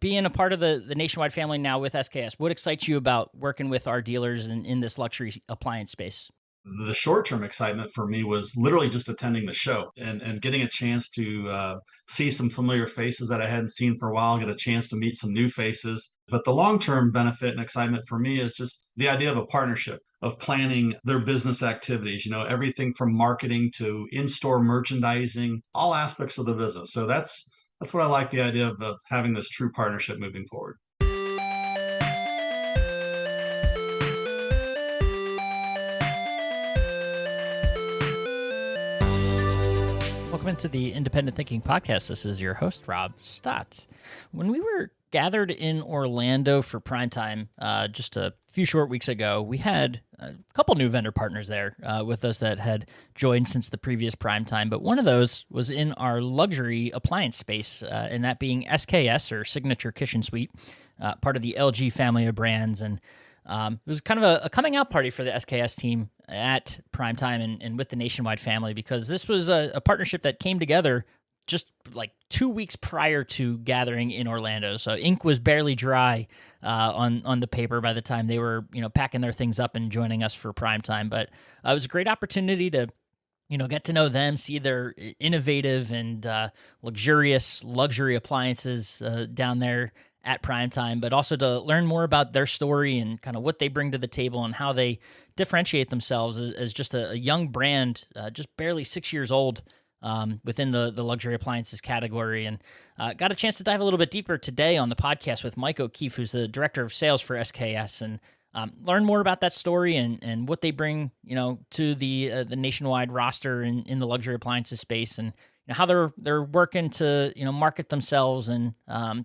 Being a part of the Nationwide family now with SKS, what excites you about working with our dealers in this luxury appliance space? The short-term excitement for me was literally just attending the show and getting a chance to see some familiar faces that I hadn't seen for a while, get a chance to meet some new faces. But the long-term benefit and excitement for me is just the idea of a partnership, of planning their business activities, everything from marketing to in-store merchandising, all aspects of the business. So that's what I like the idea of having this true partnership moving forward. Welcome into the Independent Thinking Podcast. This is your host, Rob Stott. When we were gathered in Orlando for primetime just a few short weeks ago, we had a couple new vendor partners there with us that had joined since the previous primetime, but one of those was in our luxury appliance space, and that being SKS, or Signature Kitchen Suite, part of the LG family of brands. And it was kind of a coming out party for the SKS team at primetime and with the Nationwide family, because this was a partnership that came together just like 2 weeks prior to gathering in Orlando. So ink was barely dry on the paper by the time they were packing their things up and joining us for primetime. But it was a great opportunity to get to know them, see their innovative and luxurious luxury appliances down there at primetime, but also to learn more about their story and kind of what they bring to the table and how they differentiate themselves as just a young brand, just barely 6 years old within the luxury appliances category. And got a chance to dive a little bit deeper today on the podcast with Mike OKeefe, who's the director of sales for SKS, and learn more about that story and what they bring, to the nationwide roster in the luxury appliances space, and how they're working to market themselves and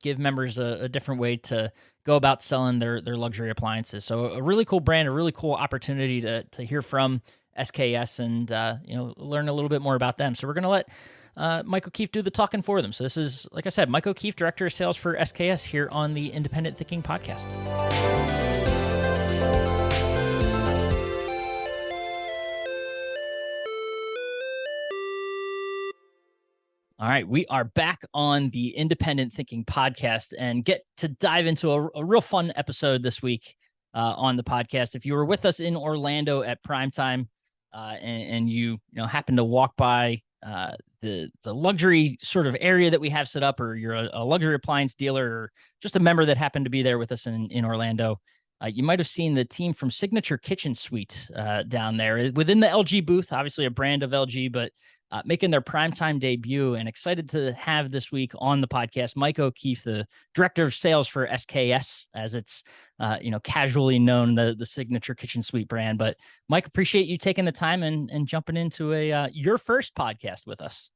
give members a different way to go about selling their luxury appliances. So a really cool brand, a really cool opportunity to hear from SKS and learn a little bit more about them. So we're gonna let Mike O'Keefe do the talking for them. So this is, like I said, Mike O'Keefe, director of sales for SKS, here on the Independent Thinking Podcast. All right, we are back on the Independent Thinking Podcast and get to dive into a real fun episode this week on the podcast. If you were with us in Orlando at primetime and you happen to walk by the luxury sort of area that we have set up, or you're a luxury appliance dealer or just a member that happened to be there with us in Orlando, you might have seen the team from Signature Kitchen Suite down there within the LG booth, obviously a brand of LG, but making their primetime debut. And excited to have this week on the podcast Mike O'Keefe, the director of sales for SKS, as it's casually known, the Signature Kitchen Suite brand. But Mike, appreciate you taking the time and jumping into your first podcast with us.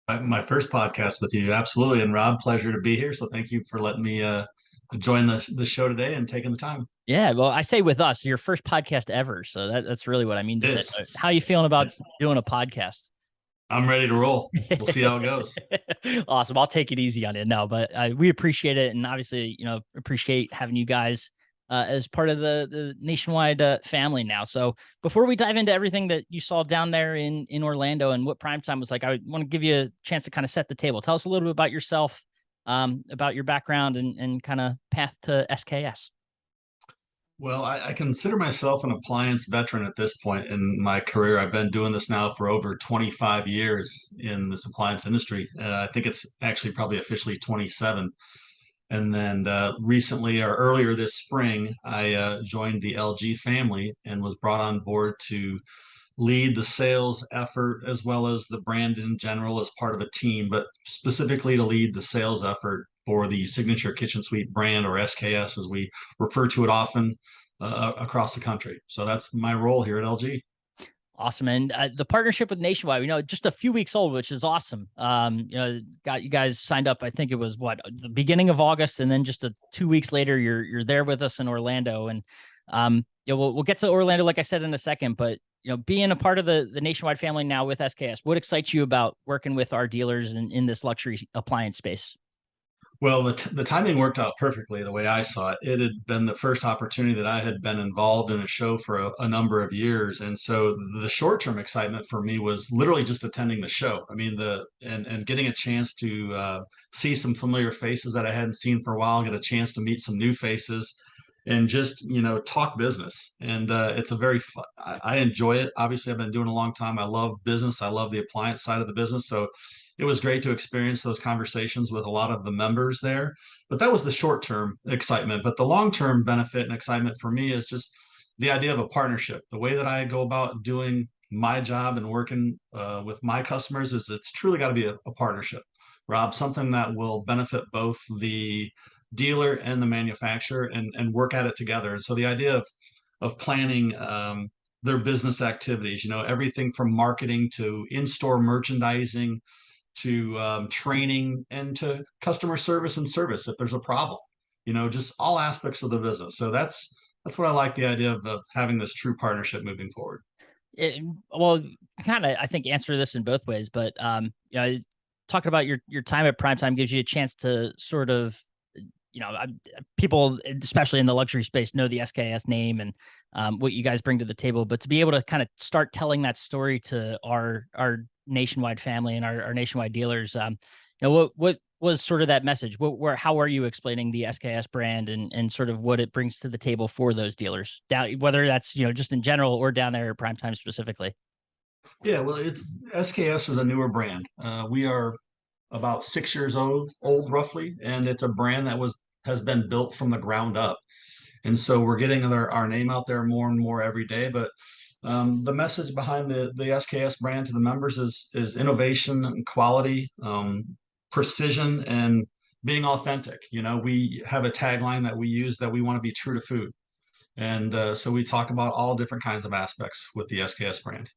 My first podcast with you, absolutely. And Rob, pleasure to be here. So thank you for letting me join the show today and taking the time. Yeah, well, I say with us, your first podcast ever. So that's really what I mean to say. Yes. How are you feeling about doing a podcast? I'm ready to roll. We'll see how it goes. Awesome. I'll take it easy on it. No, but we appreciate it. And obviously, appreciate having you guys as part of the Nationwide family now. So before we dive into everything that you saw down there in Orlando and what primetime was like, I want to give you a chance to kind of set the table. Tell us a little bit about yourself, about your background and kind of path to SKS. Well, I consider myself an appliance veteran at this point in my career. I've been doing this now for over 25 years in this appliance industry. I think it's actually probably officially 27. And then recently, or earlier this spring, I joined the LG family and was brought on board to lead the sales effort as well as the brand in general as part of a team, but specifically to lead the sales effort for the Signature Kitchen Suite brand, or SKS as we refer to it often across the country. So that's my role here at LG. Awesome. And the partnership with Nationwide, just a few weeks old, which is awesome. Got you guys signed up. I think it was the beginning of August. And then just 2 weeks later, you're there with us in Orlando. And we'll get to Orlando, like I said, in a second, but being a part of the Nationwide family now with SKS, what excites you about working with our dealers in this luxury appliance space? Well, the timing worked out perfectly the way I saw it. It had been the first opportunity that I had been involved in a show for a number of years, and so the short-term excitement for me was literally just attending the show. I mean, the and getting a chance to see some familiar faces that I hadn't seen for a while, get a chance to meet some new faces, and just talk business. And it's a very fun, I enjoy it. Obviously, I've been doing it a long time. I love business. I love the appliance side of the business, so it was great to experience those conversations with a lot of the members there. But that was the short term excitement. But the long term benefit and excitement for me is just the idea of a partnership. The way that I go about doing my job and working with my customers is it's truly got to be a partnership, Rob, something that will benefit both the dealer and the manufacturer and work at it together. And so the idea of planning their business activities, everything from marketing to in-store merchandising to training and to customer service and service if there's a problem, just all aspects of the business. So that's what I like, the idea of having this true partnership moving forward. Well, kind of, I think answer this in both ways, but talking about your time at Primetime gives you a chance to sort of, people, especially in the luxury space, know the SKS name and what you guys bring to the table. But to be able to kind of start telling that story to our nationwide family and our nationwide dealers, what was sort of that message? How are you explaining the SKS brand and sort of what it brings to the table for those dealers down, whether that's just in general or down there at Primetime specifically? Yeah, well, it's SKS is a newer brand. We are about 6 years old roughly, and it's a brand that has been built from the ground up. And so we're getting our name out there more and more every day. But the message behind the SKS brand to the members is innovation and quality, precision, and being authentic. We have a tagline that we use that we want to be true to food. And so we talk about all different kinds of aspects with the SKS brand.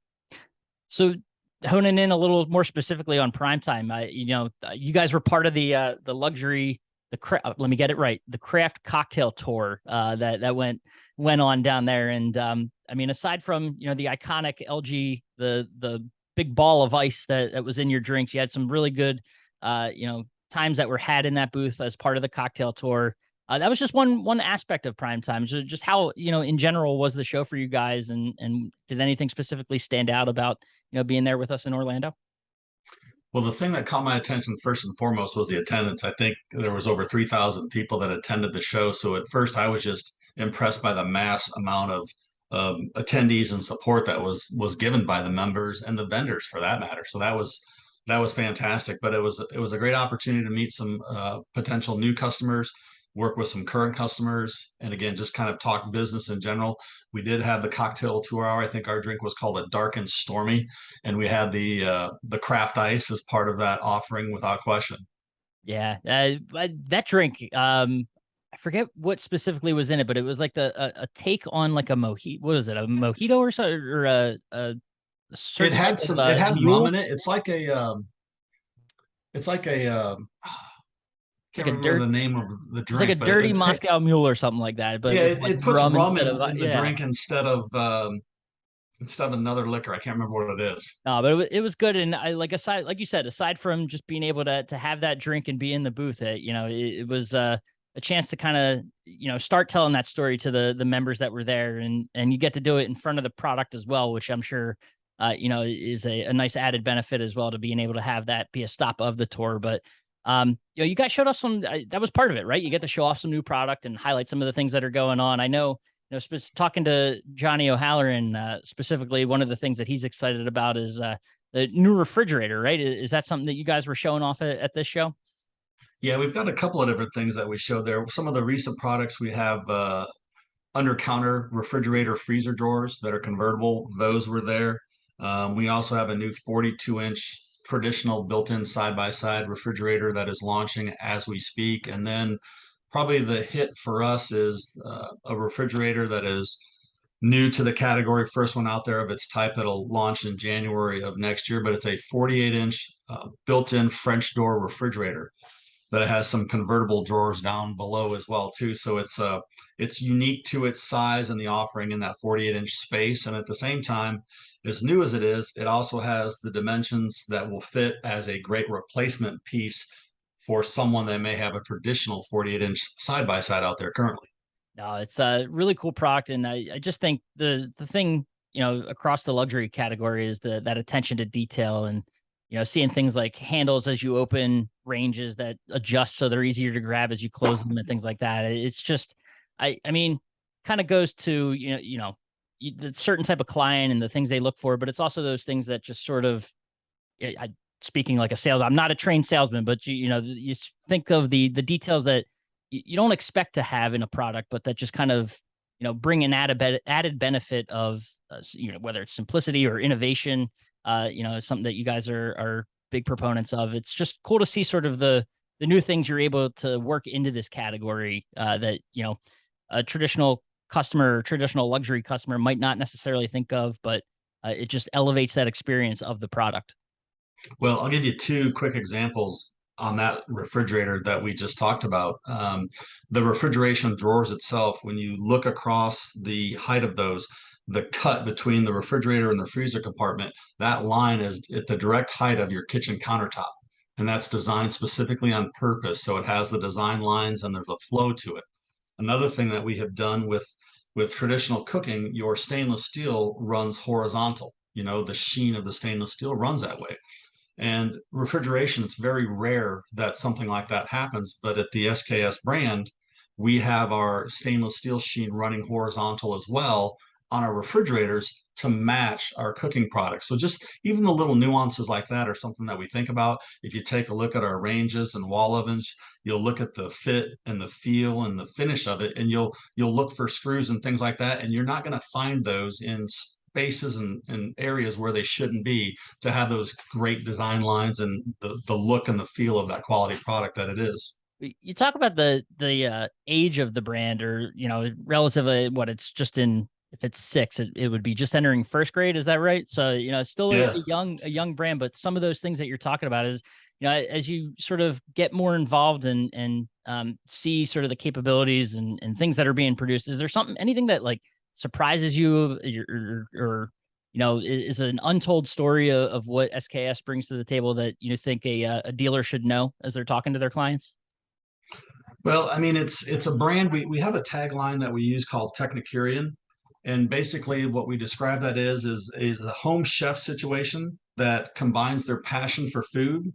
So honing in a little more specifically on Primetime, you guys were part of the luxury, let me get it right, the craft cocktail tour that went on down there. And I mean, aside from the iconic LG, the big ball of ice that was in your drinks, you had some really good times that were had in that booth as part of the cocktail tour. That was just one aspect of Primetime. Just how in general was the show for you guys, and did anything specifically stand out about being there with us in Orlando? Well, the thing that caught my attention first and foremost was the attendance. I think there was over 3,000 people that attended the show. So at first, I was just impressed by the mass amount of attendees and support that was given by the members and the vendors, for that matter. So that was fantastic. But it was a great opportunity to meet some potential new customers, work with some current customers, and again, just kind of talk business in general. We did have the cocktail 2 hour. I think our drink was called a Dark and Stormy, and we had the craft ice as part of that offering without question. Yeah, that drink. I forget what specifically was in it, but it was like a take on like a mojito. What is it? A mojito or something, or a It certain type had of some. It had rum mule, in it. It's like a. like Can't a remember dirt. the name of the It's like a drink, but dirty Moscow mule or something like that, but yeah, with it, like it puts rum rum instead of in the yeah. drink instead of another liquor. I can't remember what it is. No, but it was good, and I like aside, like you said, aside from just being able to have that drink and be in the booth, it was a chance to kind of start telling that story to the members that were there, and you get to do it in front of the product as well, which I'm sure is a nice added benefit as well to being able to have that be a stop of the tour. But you guys showed us some that was part of it, right? You get to show off some new product and highlight some of the things that are going on. I know talking to Johnny O'Halloran specifically, one of the things that he's excited about is the new refrigerator, right? Is that something that you guys were showing off at this show? Yeah, we've got a couple of different things that we showed there. Some of the recent products we have under counter refrigerator freezer drawers that are convertible. Those were there. We also have a new 42-inch traditional built-in side-by-side refrigerator that is launching as we speak. And then probably the hit for us is a refrigerator that is new to the category, first one out there of its type that'll launch in January of next year. But it's a 48-inch built-in French door refrigerator that it has some convertible drawers down below as well too. So it's unique to its size and the offering in that 48-inch space. And at the same time, as new as it is, it also has the dimensions that will fit as a great replacement piece for someone that may have a traditional 48-inch side by side out there currently. No, it's a really cool product, and I just think the thing, across the luxury category is that attention to detail, and seeing things like handles as you open, ranges that adjust so they're easier to grab as you close them, and things like that. It's just, I mean, kind of goes to the certain type of client and the things they look for, but it's also those things that just sort of, speaking like a sales, I'm not a trained salesman, but you think of the details that you don't expect to have in a product, but that just kind of, bring an added benefit of, whether it's simplicity or innovation, something that you guys are big proponents of. It's just cool to see sort of the new things you're able to work into this category, that, a traditional customer, traditional luxury customer might not necessarily think of, but it just elevates that experience of the product. Well, I'll give you two quick examples on that refrigerator that we just talked about. The refrigeration drawers itself, when you look across the height of those, the cut between the refrigerator and the freezer compartment, that line is at the direct height of your kitchen countertop. And that's designed specifically on purpose. So it has the design lines and there's a flow to it. Another thing that we have done with traditional cooking, your stainless steel runs horizontal. The sheen of the stainless steel runs that way. And refrigeration, it's very rare that something like that happens. But at the SKS brand, we have our stainless steel sheen running horizontal as well on our refrigerators to match our cooking products. So just even the little nuances like that are something that we think about. If you take a look at our ranges and wall ovens, you'll look at the fit and the feel and the finish of it, and you'll look for screws and things like that, and you're not going to find those in spaces and areas where they shouldn't be to have those great design lines and the look and the feel of that quality product that it is. You talk about the age of the brand, or relatively, what it's just in, if it's six, it would be just entering first grade. Is that right? So it's still Yeah. a young brand, but some of those things that you're talking about is, as you sort of get more involved and see sort of the capabilities and things that are being produced. Is there anything that like surprises you, or is an untold story of what SKS brings to the table that you think a dealer should know as they're talking to their clients? Well, I mean, it's a brand. We have a tagline that we use called Technicurian, and basically what we describe that is a home chef situation that combines their passion for food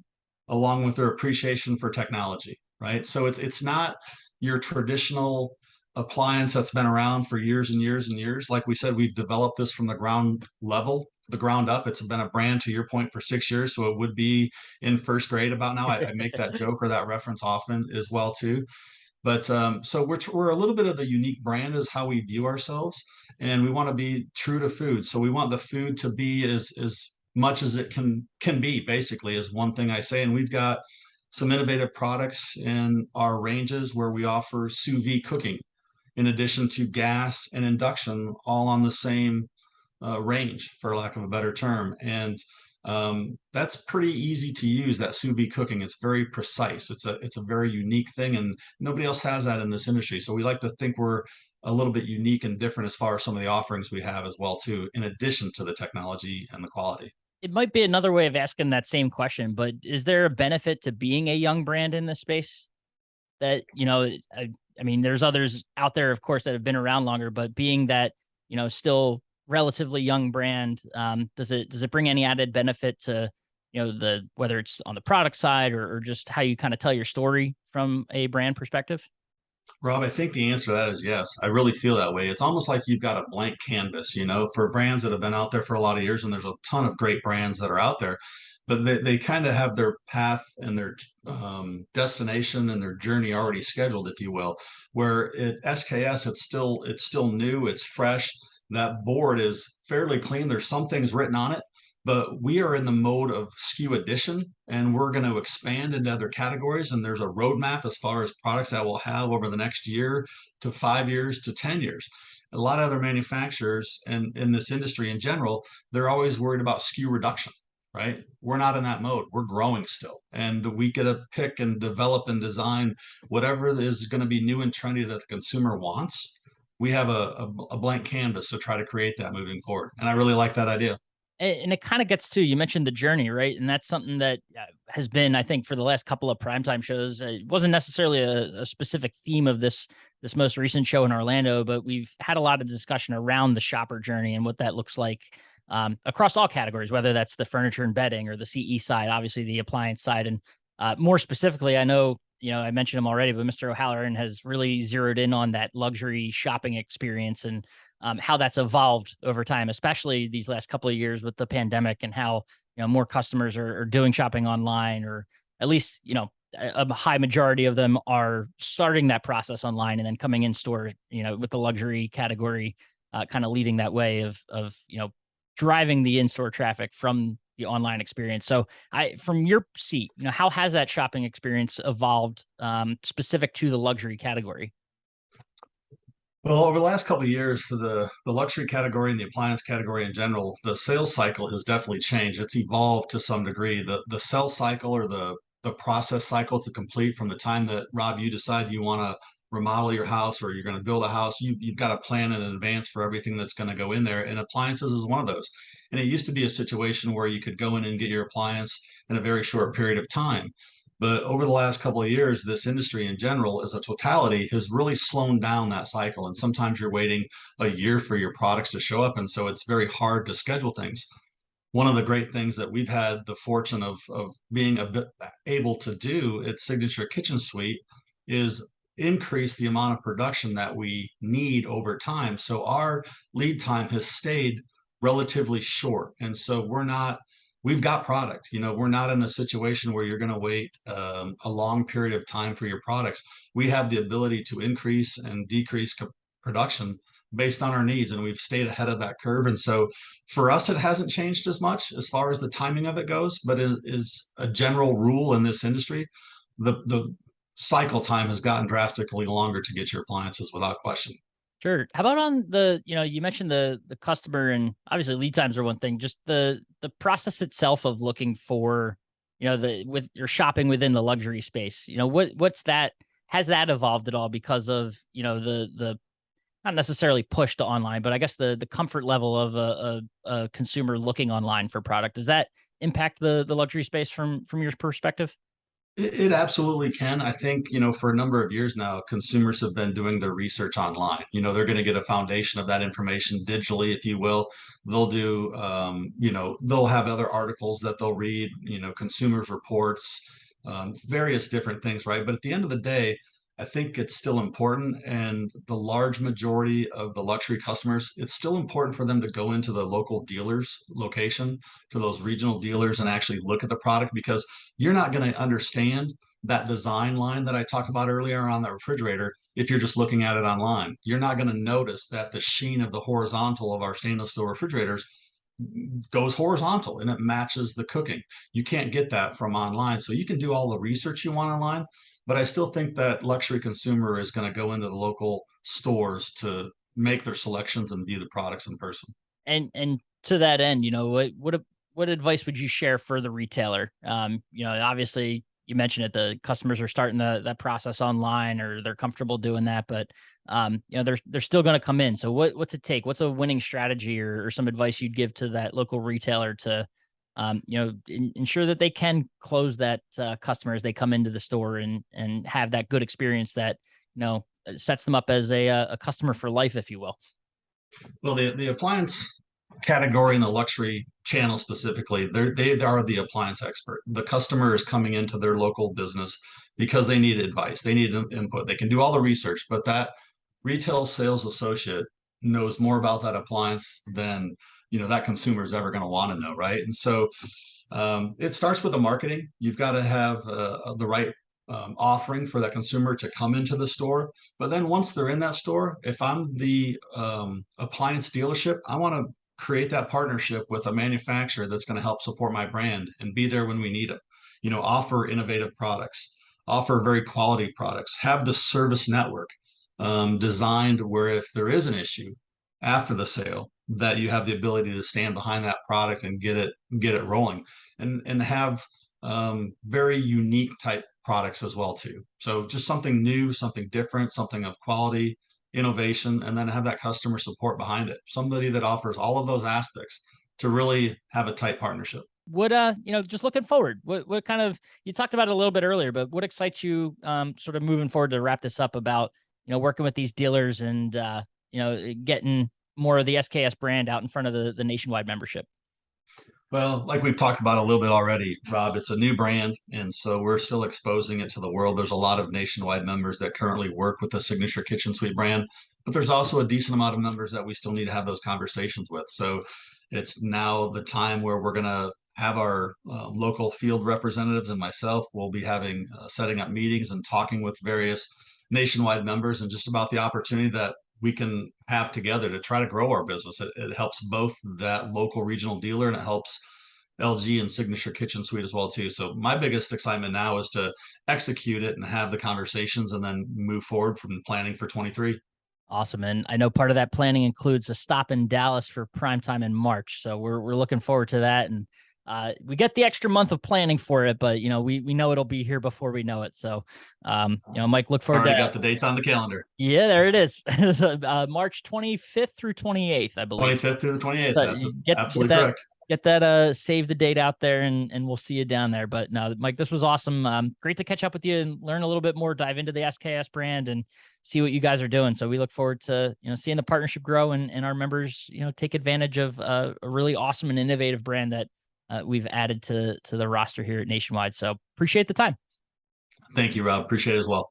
along with their appreciation for technology, right? So it's not your traditional appliance that's been around for years and years and years. Like we said, we've developed this from the ground level, the ground up. It's been a brand, to your point, for 6 years, so it would be in first grade about now. I make that joke or that reference often as well too. But so we're a little bit of a unique brand is how we view ourselves, and we want to be true to food. So we want the food to be as much as it can be. Basically, is one thing I say. And we've got some innovative products in our ranges where we offer sous vide cooking, in addition to gas and induction, all on the same range, for lack of a better term. And that's pretty easy to use. That sous vide cooking, it's very precise. It's a very unique thing, and nobody else has that in this industry. So we like to think we're a little bit unique and different as far as some of the offerings we have as well too, in addition to the technology and the quality. It might be another way of asking that same question, but is there a benefit to being a young brand in this space? That, I mean, there's others out there, of course, that have been around longer, but being that, still relatively young brand, does it bring any added benefit to, the whether it's on the product side, or just how you kind of tell your story from a brand perspective? Rob, I think the answer to that is yes. I really feel that way. It's almost like you've got a blank canvas, for brands that have been out there for a lot of years, and there's a ton of great brands that are out there, but they kind of have their path and their destination and their journey already scheduled, if you will. Where at SKS, it's still new, it's fresh. That board is fairly clean. There's some things written on it, but we are in the mode of SKU addition, and we're going to expand into other categories. And there's a roadmap as far as products that we'll have over the next year to 5 years to 10 years. A lot of other manufacturers and in this industry in general, they're always worried about SKU reduction, right? We're not in that mode. We're growing still. And we get to pick and develop and design whatever is going to be new and trendy that the consumer wants. We have a blank canvas to try to create that moving forward. And I really like that idea. And it kind of gets to, you mentioned the journey, right? And that's something that has been, I think, for the last couple of primetime shows. It wasn't necessarily a specific theme of this most recent show in Orlando, but we've had a lot of discussion around the shopper journey and what that looks like across all categories, whether that's the furniture and bedding or the CE side, obviously the appliance side, and more specifically, I know, I mentioned him already, but Mr. O'Halloran has really zeroed in on that luxury shopping experience and how that's evolved over time, especially these last couple of years with the pandemic, and how more customers are doing shopping online, or at least a high majority of them are starting that process online and then coming in store, with the luxury category kind of leading that way of driving the in-store traffic from the online experience. So from your seat, how has that shopping experience evolved specific to the luxury category? Well, over the last couple of years, for the luxury category and the appliance category in general, the sales cycle has definitely changed. It's evolved to some degree. The sell cycle, or the process cycle to complete, from the time that, Rob, you decide you want to remodel your house or you're going to build a house, you've got to plan in advance for everything that's going to go in there. And appliances is one of those. And it used to be a situation where you could go in and get your appliance in a very short period of time. But over the last couple of years, this industry in general, as a totality, has really slowed down that cycle. And sometimes you're waiting a year for your products to show up. And so it's very hard to schedule things. One of the great things that we've had the fortune of being a bit able to do at Signature Kitchen Suite is increase the amount of production that we need over time. So our lead time has stayed relatively short. And so we've got product. We're not in a situation where you're going to wait a long period of time for your products. We have the ability to increase and decrease production based on our needs, and we've stayed ahead of that curve. And so for us, it hasn't changed as much as far as the timing of it goes, but it is a general rule in this industry. The cycle time has gotten drastically longer to get your appliances, without question. Sure. How about on you mentioned the customer, and obviously lead times are one thing, just the process itself of looking for, with your shopping within the luxury space. What's that, has that evolved at all because of, the not necessarily push to online, but I guess the comfort level of a consumer looking online for product? Does that impact the luxury space from your perspective? It absolutely can. I think, for a number of years now, consumers have been doing their research online. They're going to get a foundation of that information digitally, if you will. They'll do, they'll have other articles that they'll read, consumers reports, various different things, right? But at the end of the day, I think it's still important. And the large majority of the luxury customers, it's still important for them to go into the local dealer's location, to those regional dealers, and actually look at the product, because you're not going to understand that design line that I talked about earlier on the refrigerator if you're just looking at it online. You're not going to notice that the sheen of the horizontal of our stainless steel refrigerators goes horizontal and it matches the cooking. You can't get that from online. So you can do all the research you want online, but I still think that luxury consumer is going to go into the local stores to make their selections and view the products in person. And to that end, what advice would you share for the retailer? Obviously you mentioned it, the customers are starting that process online, or they're comfortable doing that, but they're still going to come in. So what's it take? What's a winning strategy, or some advice you'd give to that local retailer to ensure that they can close that customer as they come into the store, and have that good experience that sets them up as a customer for life, if you will? Well, the appliance category and the luxury channel specifically, they are the appliance expert. The customer is coming into their local business because they need advice, they need input. They can do all the research, but that retail sales associate knows more about that appliance than that consumer is ever going to want to know, right? And so it starts with the marketing. You've got to have the right offering for that consumer to come into the store. But then once they're in that store, if I'm the appliance dealership, I want to create that partnership with a manufacturer that's going to help support my brand and be there when we need it. Offer innovative products, offer very quality products, have the service network designed where if there is an issue after the sale, that you have the ability to stand behind that product and get it rolling, and have very unique type products as well too. So just something new, something different, something of quality, innovation, and then have that customer support behind it. Somebody that offers all of those aspects to really have a tight partnership. What just looking forward, what kind of, you talked about it a little bit earlier, but what excites you sort of moving forward to wrap this up about, working with these dealers and getting more of the SKS brand out in front of the nationwide membership? Well, like we've talked about a little bit already, Rob, it's a new brand. And so we're still exposing it to the world. There's a lot of nationwide members that currently work with the Signature Kitchen Suite brand, but there's also a decent amount of members that we still need to have those conversations with. So it's now the time where we're going to have our local field representatives and myself will be having setting up meetings and talking with various nationwide members and just about the opportunity that we can have together to try to grow our business. It helps both that local regional dealer and it helps LG and Signature Kitchen Suite as well too. So my biggest excitement now is to execute it and have the conversations and then move forward from planning for 23. Awesome. And I know part of that planning includes a stop in Dallas for prime time in March. So we're looking forward to that. And we get the extra month of planning for it, but we know it'll be here before we know it. So Mike, look forward Already to got the dates on the calendar. Yeah, there it is. So, March 25th through 28th, I believe. 25th through the 28th. So That's get absolutely that, correct. Get that save the date out there and we'll see you down there. But no, Mike, this was awesome. Great to catch up with you and learn a little bit more, dive into the SKS brand and see what you guys are doing. So we look forward to, seeing the partnership grow and our members, take advantage of a really awesome and innovative brand that we've added to the roster here at Nationwide. So appreciate the time. Thank you, Rob. Appreciate it as well.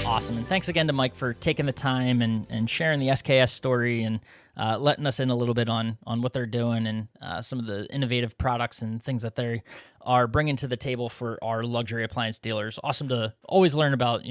Awesome. And thanks again to Mike for taking the time and sharing the SKS story and letting us in a little bit on what they're doing and some of the innovative products and things that they are bringing to the table for our luxury appliance dealers. Awesome to always learn about,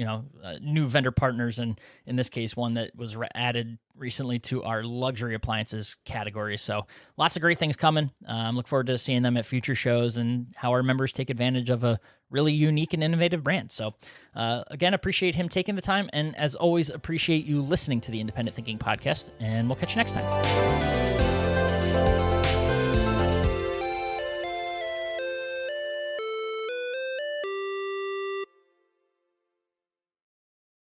new vendor partners. And in this case, one that was added recently to our luxury appliances category. So lots of great things coming. Look forward to seeing them at future shows and how our members take advantage of a really unique and innovative brand. So again, appreciate him taking the time. And as always, appreciate you listening to the Independent Thinking Podcast. And we'll catch you next time.